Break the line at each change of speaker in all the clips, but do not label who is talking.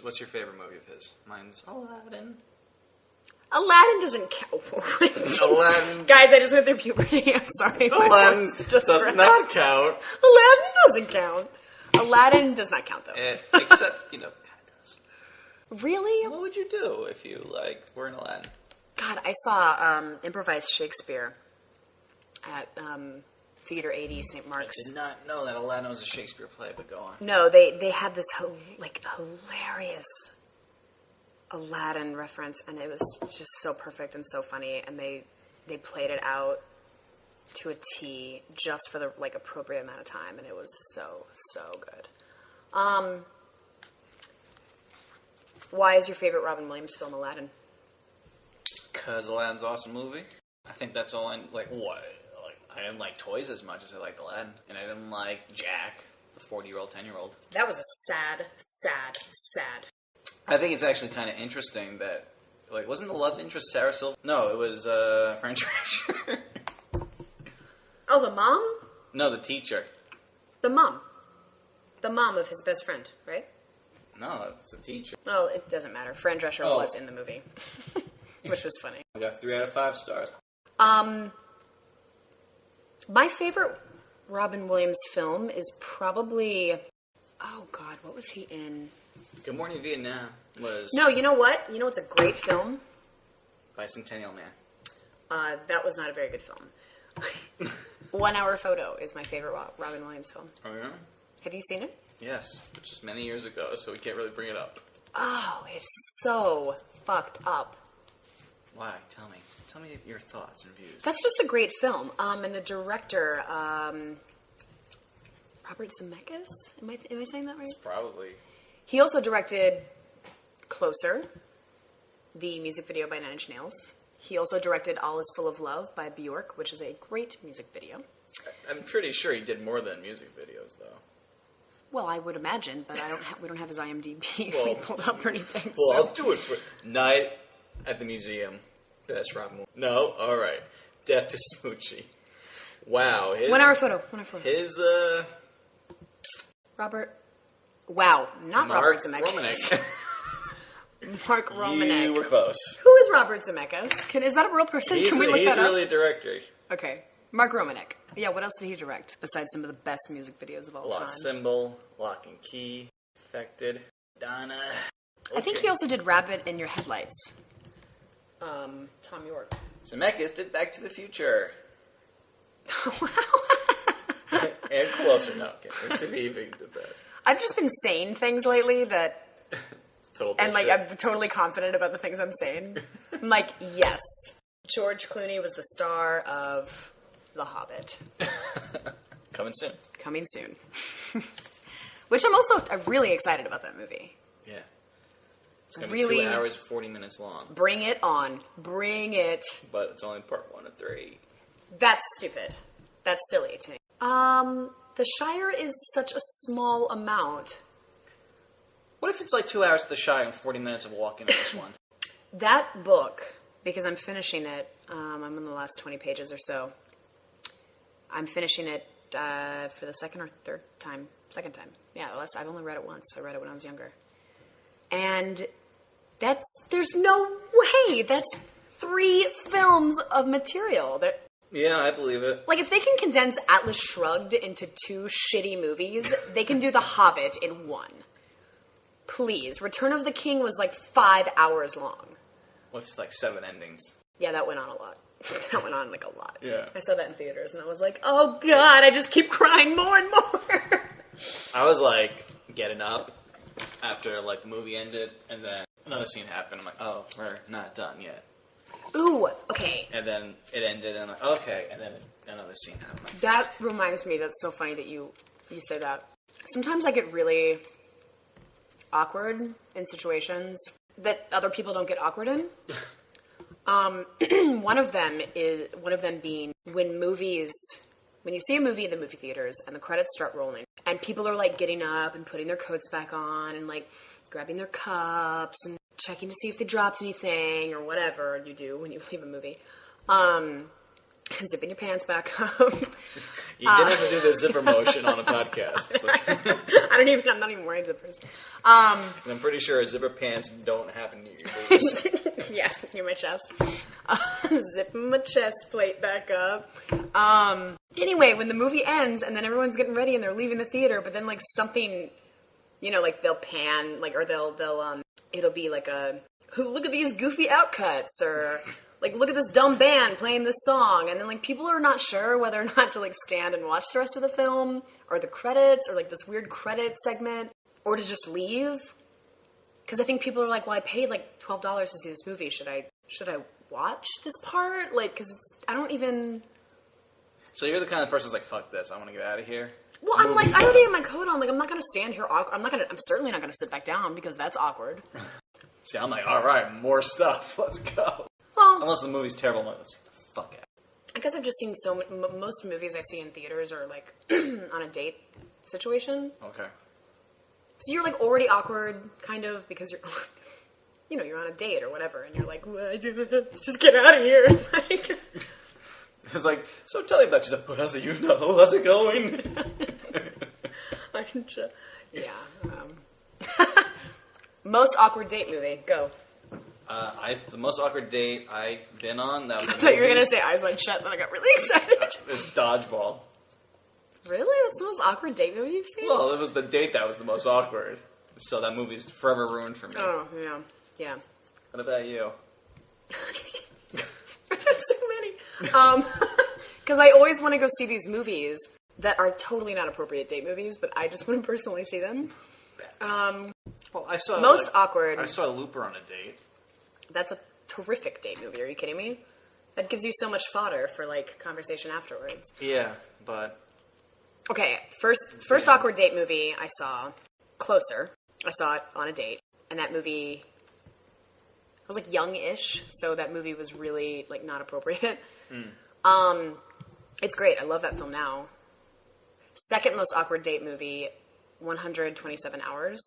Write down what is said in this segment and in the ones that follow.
What's your favorite movie of his? Mine's Aladdin.
Aladdin doesn't count.
Aladdin.
Guys, I just went through puberty. I'm sorry.
Aladdin does not count.
Aladdin doesn't count. Aladdin does not count, though.
Except, kind of does.
Really?
What would you do if you, were in Aladdin?
God, I saw improvised Shakespeare at Theater 80 St. Mark's.
I did not know that Aladdin was a Shakespeare play, but go on.
No, they had this hilarious Aladdin reference, and it was just so perfect and so funny, and they played it out to a T just for the appropriate amount of time, and it was so good. Why is your favorite Robin Williams film Aladdin?
Because Aladdin's an awesome movie. I think that's all I like. What? I didn't like toys as much as I liked Aladdin, and I didn't like Jack, the 40-year-old, 10-year-old.
That was a sad.
I think it's actually kind of interesting that, wasn't the love interest Sarah Silverman? No, it was Fran Drescher.
Oh, the mom?
No, the teacher.
The mom. The mom of his best friend, right?
No, it's the teacher.
Well, it doesn't matter. Fran Drescher was in the movie, which was funny.
I got 3 out of 5 stars.
My favorite Robin Williams film is probably... Oh, God, what was he in?
Good Morning Vietnam was...
No, you know what? You know what's a great film?
Bicentennial Man.
That was not a very good film. 1 Hour Photo is my favorite Robin Williams film.
Oh, yeah?
Have you seen it?
Yes, which is many years ago, so we can't really bring it up.
Oh, it's so fucked up.
Why? Tell me. Tell me your thoughts and views.
That's just a great film. And the director, Robert Zemeckis? Am I saying that right?
It's probably.
He also directed Closer, the music video by Nine Inch Nails. He also directed All Is Full of Love by Bjork, which is a great music video.
I'm pretty sure he did more than music videos, though.
Well, I would imagine, but we don't have his IMDb pulled up or anything.
Well, I'll do it for Night at the Museum. Best Robin Williams. No? All right. Death to Smoochie. Wow.
1 Hour Photo. 1 Hour Photo.
His,
Robert. Wow. Not Robert Zemeckis.
Romanek.
Mark Romanek.
You were close.
Who is Robert Zemeckis? Is that a real person? Can we look that up?
He's really a director.
Okay. Mark Romanek. Yeah, what else did he direct besides some of the best music videos of all time?
Lost Symbol, Lock and Key, Affected, Donna. Okay.
I think he also did Rabbit in Your Headlights. Tom York.
Zemeckis did Back to the Future.
Wow.
And Closer. No, okay. Let's see if he even did that.
I've just been saying things lately that...
Total
and,
bullshit.
I'm totally confident about the things I'm saying. I'm like, yes. George Clooney was the star of The Hobbit.
Coming soon.
Coming soon. Which I'm really excited about that movie.
Yeah. It's going to be 2 hours, 40 minutes long.
Bring it on. Bring it.
But it's only part 1 of 3.
That's stupid. That's silly to me. The Shire is such a small amount.
What if it's 2 hours at the Shire and 40 minutes of walking in this one?
That book, because I'm finishing it, I'm on the last 20 pages or so. I'm finishing it for the second or third time. Second time. Yeah, I've only read it once. I read it when I was younger. And there's no way. That's 3 films of material.
Yeah, I believe it.
If they can condense Atlas Shrugged into 2 shitty movies, they can do The Hobbit in 1. Please. Return of the King was 5 hours long.
What if it's 7 endings?
Yeah, that went on a lot. That went on a lot.
Yeah.
I saw that in theaters and I was like, oh God, I just keep crying more and more.
I was getting up after the movie ended and then another scene happened. I'm like, oh, we're not done yet.
Ooh, okay.
And then it ended and I'm like, okay. And then another scene happened.
That reminds me, that's so funny that you say that. Sometimes I get really awkward in situations that other people don't get awkward in. One of them being when you see a movie in the movie theaters and the credits start rolling and people are getting up and putting their coats back on and grabbing their cups and checking to see if they dropped anything or whatever you do when you leave a movie. zipping your pants back up.
You didn't have to do the zipper motion on a podcast. So.
I'm not even wearing zippers.
And I'm pretty sure zipper pants don't happen near your boobs.
Yeah, near my chest. Zipping my chest plate back up. Anyway, when the movie ends and then everyone's getting ready and they're leaving the theater, but then like something, you know, like they'll pan, like, or they'll it'll be like look at these goofy outcuts, or like, look at this dumb band playing this song, and then like people are not sure whether or not to like stand and watch the rest of the film, or the credits, or like this weird credit segment, or to just leave. Because I think people are like, well, I paid like $12 to see this movie. Should I watch this part? Like, because I don't even.
So you're the kind of person who's like, fuck this, I want to get out of here.
Well, I'm like, I already have my coat on. Like, I'm not gonna stand here awkward. I'm certainly not gonna sit back down because that's awkward.
See, I'm like, all right, more stuff. Let's go.
Well,
unless the movie's terrible, I'm like, let's get the fuck out.
I guess I've just seen most movies I see in theaters are like on a date situation.
Okay.
So you're like already awkward, kind of, because you're, you know, you're on a date or whatever, and you're like, let's just get out of here. Like,
it's like, so tell me about yourself. Well, how's it, you know? How's it going?
Most awkward date movie. Go.
The most awkward date I've been on, that was
I thought you were going to say Eyes Wide Shut, then I got really excited.
It's Dodgeball.
Really? That's the most awkward date movie you've seen?
Well, it was the date that was the most awkward. So that movie's forever ruined for me.
Oh, yeah. Yeah.
What about you?
I've had so many. Because I always want to go see these movies that are totally not appropriate date movies, but I just want to personally see them.
Well, I saw
most awkward.
I saw Looper on a date.
That's a terrific date movie. Are you kidding me? That gives you so much fodder for like conversation afterwards.
Yeah, but
okay, first awkward date movie I saw, Closer. I saw it on a date, and that movie, I was like young-ish, so that movie was really like not appropriate. It's great. I love that film now. Second most awkward date movie, 127 Hours.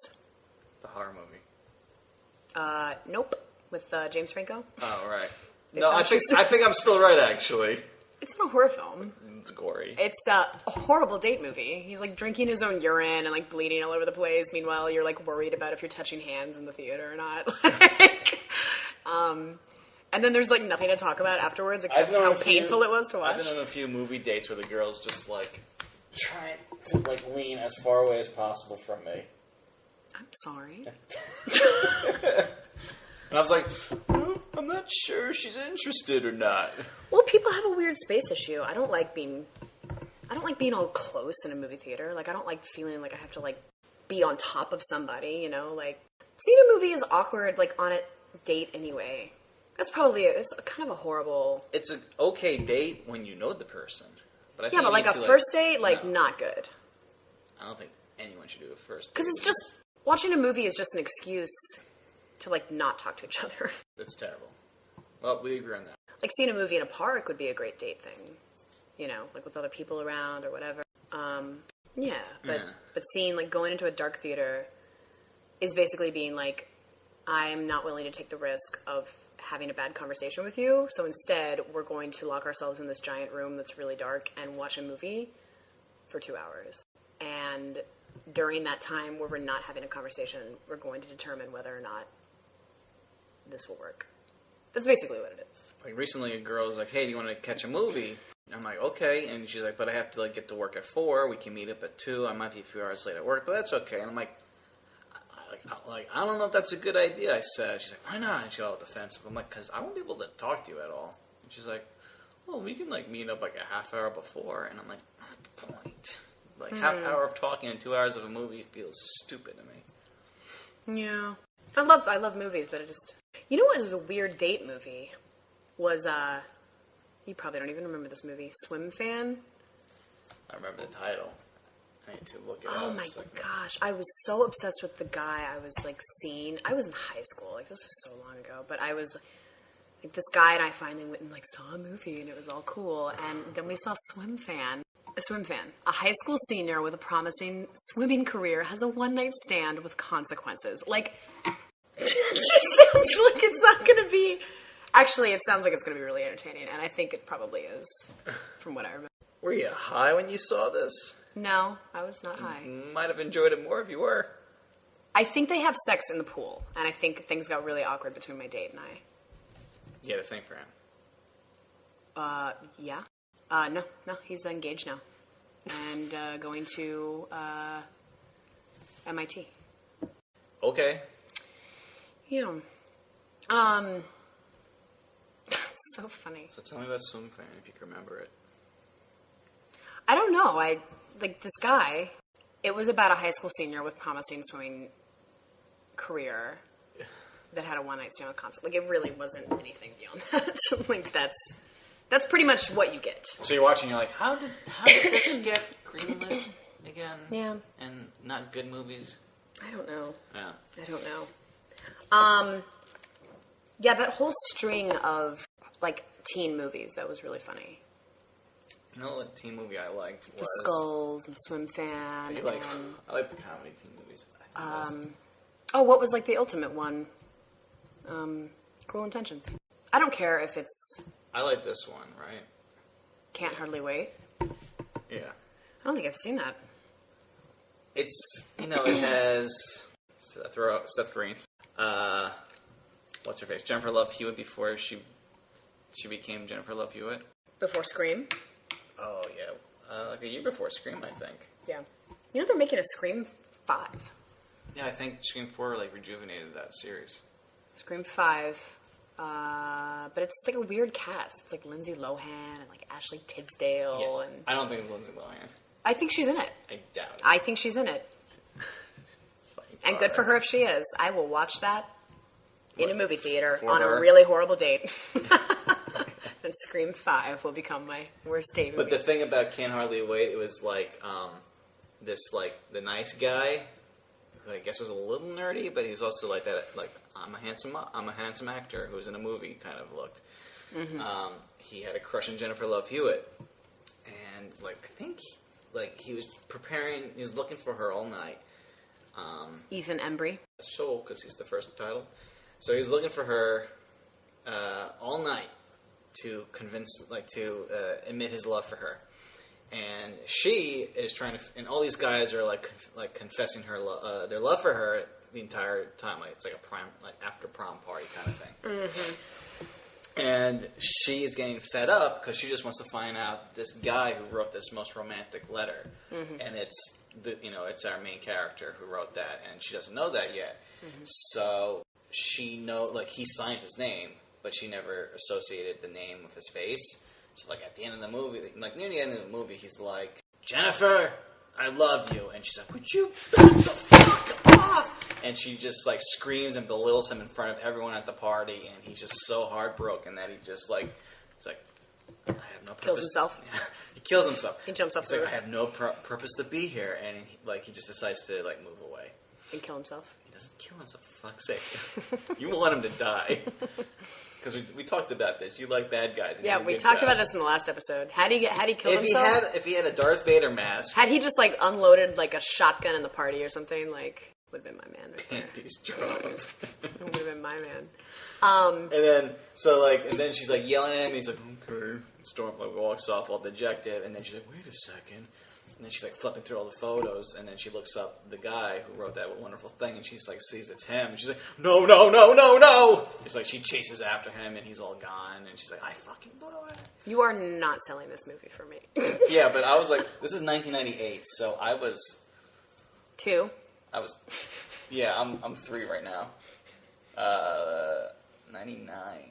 The horror movie.
Nope, with James Franco.
Oh, right. No, I think I'm still right, actually.
It's not a horror film.
It's gory.
It's a horrible date movie. He's like drinking his own urine and like bleeding all over the place. Meanwhile, you're like worried about if you're touching hands in the theater or not. And then there's like nothing to talk about afterwards except how painful it was to watch.
I've been on a few movie dates where the girl's just like trying to like lean as far away as possible from me.
I'm sorry.
And I was like, I'm not sure she's interested or not.
Well, people have a weird space issue. I don't like being all close in a movie theater. Like, I don't like feeling like I have to like be on top of somebody, you know? Like, seeing a movie is awkward, like on a date anyway. It's kind of a horrible.
It's an okay date when you know the person. But I think
but like a first date, like
no.
Not good.
I don't think anyone should do a first date.
Because it's just, watching a movie is just an excuse to like not talk to each other.
That's terrible. Well, we agree on that.
Like seeing a movie in a park would be a great date thing, you know, like with other people around or whatever. But seeing like going into a dark theater is basically being like, I'm not willing to take the risk of having a bad conversation with you, so instead we're going to lock ourselves in this giant room that's really dark and watch a movie for 2 hours. And during that time where we're not having a conversation, we're going to determine whether or not this will work. That's basically what it is.
Like recently a girl was like, hey, do you want to catch a movie? And I'm like, okay. And she's like, but I have to like get to work at 4. We can meet up at 2. I might be a few hours late at work, but that's okay. And I'm like, I don't know if that's a good idea, I said. She's like, why not? And she got all defensive. I'm like, because I won't be able to talk to you at all. And she's like, well, we can like meet up like a half hour before. And I'm like, not the point. Like half hour of talking and 2 hours of a movie feels stupid to me.
Yeah. I love movies, but it just... You know what was a weird date movie? Was, you probably don't even remember this movie, Swimfan?
I remember the title. I need to look it up.
Oh my gosh. I was so obsessed with the guy I was, like, seeing. I was in high school. Like, this was so long ago. But I was, like, this guy and I finally went and, like, saw a movie, and it was all cool. And then we saw Swimfan. A high school senior with a promising swimming career has a one-night stand with consequences. Like, it just sounds like it's not going to be Actually, it sounds like it's going to be really entertaining, and I think it probably is, from what I remember.
Were you high when you saw this?
No, I was not high.
Might have enjoyed it more if you were.
I think they have sex in the pool, and I think things got really awkward between my date and I.
You had a thing for him.
Yeah. No, he's engaged now. And going to MIT.
Okay.
Yeah. It's so funny.
So tell me about Swimfan, if you can remember it.
I don't know. This guy, it was about a high school senior with promising swimming career that had a one-night stand with concert. Like, it really wasn't anything beyond that. Like, that's pretty much what you get.
So you're watching, you're like, how did this get greenlit again?
Yeah.
And not good movies?
I don't know.
Yeah.
I don't know. Yeah, that whole string of, like, teen movies, that was really funny.
You know what teen movie I liked was...
The Skulls and Swimfan.
I like the comedy teen movies.
What was, like, the ultimate one? Cruel Intentions. I don't care if it's...
I like this one, right?
Can't Hardly Wait.
Yeah.
I don't think I've seen that.
It's, it has Seth Green. What's her face? Jennifer Love Hewitt before she became Jennifer Love Hewitt.
Before Scream?
Oh, yeah. Like a year before Scream, I think.
Yeah. You know they're making a Scream 5.
Yeah, I think Scream 4, like, rejuvenated that series.
Scream 5. But it's like a weird cast. It's like Lindsay Lohan and like Ashley Tisdale.
Yeah.
And
I don't think it's Lindsay Lohan.
I think she's in it.
I doubt it.
I think she's in it. And good for her if she is. I will watch that in a movie theater on a really horrible date. And Scream 5 will become my worst date movie.
But the thing about Can't Hardly Wait, it was like this, like, the nice guy who I guess was a little nerdy, but he was also like that, like, I'm a handsome actor who's in a movie kind of looked. Mm-hmm. He had a crush on Jennifer Love Hewitt, and like I think like he was looking for her all night.
Ethan Embry.
So, because he's the first title, so he was looking for her all night to admit his love for her. And she is trying to, and all these guys are like confessing their love for her the entire time. Like it's like a after prom party kind of thing. Mm-hmm. And she is getting fed up because she just wants to find out this guy who wrote this most romantic letter, mm-hmm. and it's our main character who wrote that, and she doesn't know that yet. Mm-hmm. So he signed his name, but she never associated the name with his face. So, like, at the end of the movie, like, near the end of the movie, he's like, Jennifer, I love you. And she's like, would you back the fuck off? And she just, like, screams and belittles him in front of everyone at the party. And he's just so heartbroken that he just, like, it's like, I have no purpose.
Kills himself.
He kills himself.
He jumps off
the
roof.
Like, I have no purpose to be here. And, he just decides to, like, move away.
And kill himself.
He doesn't kill himself, for fuck's sake. You want him to die. Because we talked about this. You like bad guys.
Yeah, we talked about this in the last episode. Had he killed himself?
If he had a Darth Vader mask.
Had he just, like, unloaded, like, a shotgun in the party or something, like, would have been my man right there.
He's dropped.
Would have been my man.
And then she's, like, yelling at him. And he's like, okay. Storm, like, walks off all dejected. And then she's like, wait a second. And then she's, like, flipping through all the photos. And then she looks up the guy who wrote that wonderful thing. And she's, like, sees it's him. And she's like, no, no, no, no, no. It's like she chases after him. And he's all gone. And she's like, I fucking blew it.
You are not selling this movie for me.
Yeah, but I was like, this is 1998. So I was...
2?
Yeah, I'm 3 right now. 99. I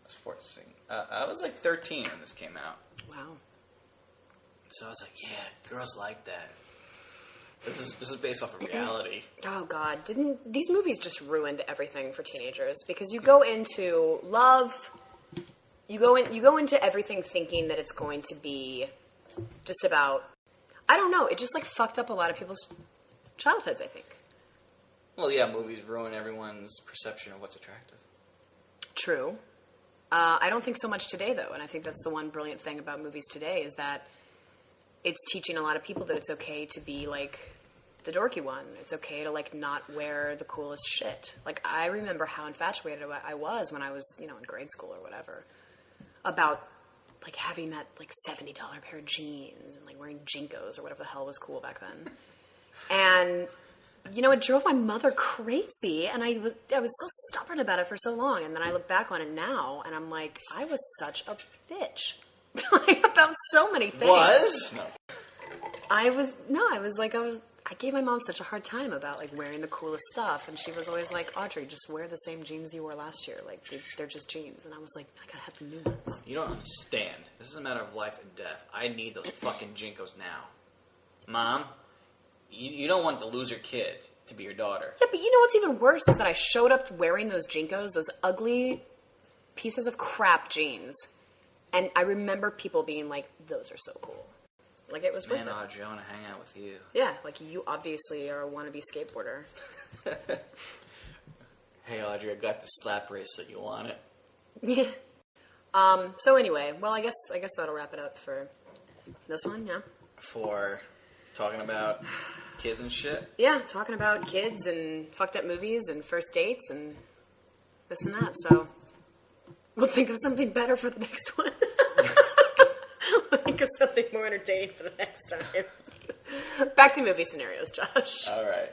was 14. I was, like, 13 when this came out.
Wow.
So I was like, yeah, girls like that. This is based off of reality.
Oh, God. These movies just ruined everything for teenagers? Because you go into love, you go into everything thinking that it's going to be just about, I don't know, it just, like, fucked up a lot of people's childhoods, I think.
Well, yeah, movies ruin everyone's perception of what's attractive.
True. I don't think so much today, though, and I think that's the one brilliant thing about movies today is that it's teaching a lot of people that it's okay to be, like, the dorky one. It's okay to, like, not wear the coolest shit. Like, I remember how infatuated I was when I was, you know, in grade school or whatever, about, like, having that, like, $70 pair of jeans and, like, wearing JNCOs or whatever the hell was cool back then. And, you know, it drove my mother crazy, and I was so stubborn about it for so long. And then I look back on it now, and I'm like, I was such a bitch. Like, about so many things.
Was? No.
I gave my mom such a hard time about, like, wearing the coolest stuff, and she was always like, Audrey, just wear the same jeans you wore last year. Like, they're just jeans. And I was like, I gotta have the new ones.
You don't understand. This is a matter of life and death. I need those fucking JNCOs now. Mom, you don't want the loser kid to be your daughter.
Yeah, but you know what's even worse is that I showed up wearing those JNCOs, those ugly pieces of crap jeans, and I remember people being like, those are so cool. Like, it was worth it.
Man, Audrey, I want to hang out with you.
Yeah, like, you obviously are a wannabe skateboarder.
Hey, Audrey, I got the slap bracelet. You want it?
Yeah. So anyway, well, I guess that'll wrap it up for this one, yeah?
For talking about kids and shit?
Yeah, talking about kids and fucked up movies and first dates and this and that, so we'll think of something better for the next one. We'll think of something more entertaining for the next time. Back to movie scenarios, Josh.
All right.